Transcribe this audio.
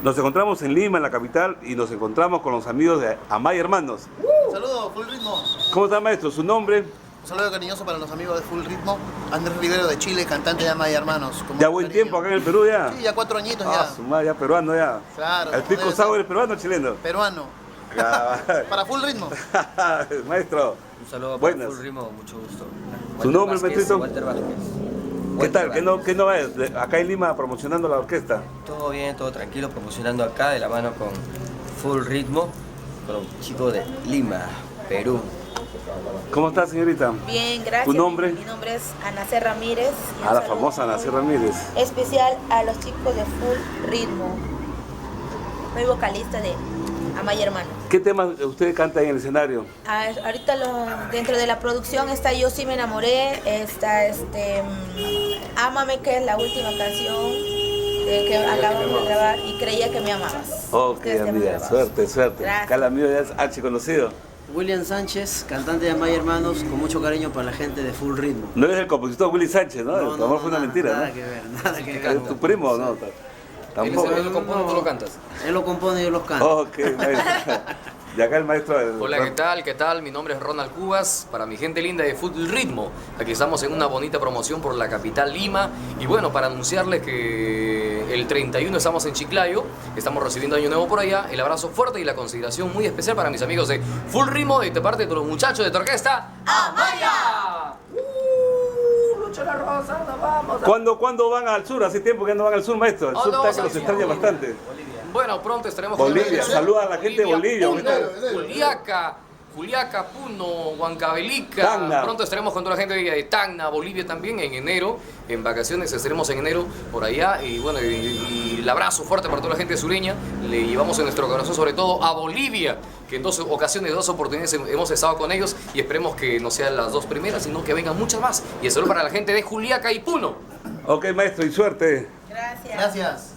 Nos encontramos en Lima, en la capital, y nos encontramos con los amigos de Amaya Hermanos. Saludos, Full Ritmo. ¿Cómo está, maestro? ¿Su nombre? Un saludo cariñoso para los amigos de Full Ritmo. Andrés Rivero de Chile, cantante de Amaya Hermanos. Con ¿Ya mucho buen cariño. tiempo acá en el Perú ya? Sí, ya 4 añitos Ah, ya. su madre, ya peruano ya. Claro. ¿El pisco debe sour ser es peruano o chileno? Peruano. Ya. Para Full Ritmo. Maestro, Un saludo para buenas. Full Ritmo, mucho gusto. ¿Su nombre, Vázquez, maestrito? Walter Vázquez. ¿Qué Walter tal? ¿Qué no es? Acá en Lima promocionando la orquesta. Todo bien, todo tranquilo, promocionando acá de la mano con Full Ritmo, con los chicos de Lima, Perú. ¿Cómo está, señorita? Bien, gracias. ¿Tu nombre? Mi nombre es Anacé Ramírez. Y un A la saludo famosa muy Anacé Ramírez. especial a los chicos de Full Ritmo. Soy vocalista de Amaya Hermanos. ¿Qué tema usted canta en el escenario? Ahorita dentro de la producción está Yo sí me enamoré, está Ámame, que es la última canción que acabamos de grabar, y Creía que me amabas. Ok, Este tema amiga, grabado. suerte. Gracias. Acá el amigo ya es archiconocido. William Sánchez, cantante de Amaya Hermanos, con mucho cariño para la gente de Full Ritmo. No eres el compositor Willy Sánchez, ¿no? Tu amor fue una mentira, nada ¿no? que ver, nada que ver. ¿Es tu primo o no? Tampoco. Él lo compone, tú lo cantas. Él lo compone y yo los canto. Ok, maestro. Y acá el maestro... Hola, ¿qué tal? ¿Qué tal? Mi nombre es Ronald Cubas, para mi gente linda de Full Ritmo. Aquí estamos en una bonita promoción por la capital Lima. Y bueno, para anunciarles que el 31 estamos en Chiclayo, estamos recibiendo Año Nuevo por allá. El abrazo fuerte y la consideración muy especial para mis amigos de Full Ritmo, de parte de los muchachos de tu orquesta, ¡Amaya! ¡Lucha la Rosa, nos vamos! ¿Cuándo van al sur? Hace tiempo que no van al sur, maestro. El sur no, está que los sí, extraña Bolivia. bastante. Bueno, pronto estaremos Bolivia, saluda a la gente de Bolivia. Juliaca, Puno, Huancavelica. Tacna. Pronto estaremos con toda la gente de Tacna, Bolivia también en enero. En vacaciones estaremos en enero por allá. Y bueno, y el abrazo fuerte para toda la gente sureña. Le llevamos en nuestro corazón sobre todo a Bolivia, que en 2 ocasiones, 2 oportunidades hemos estado con ellos. Y esperemos que no sean las 2 primeras, sino que vengan muchas más. Y el saludo para la gente de Juliaca y Puno. Ok, maestro, y suerte. Gracias. Gracias.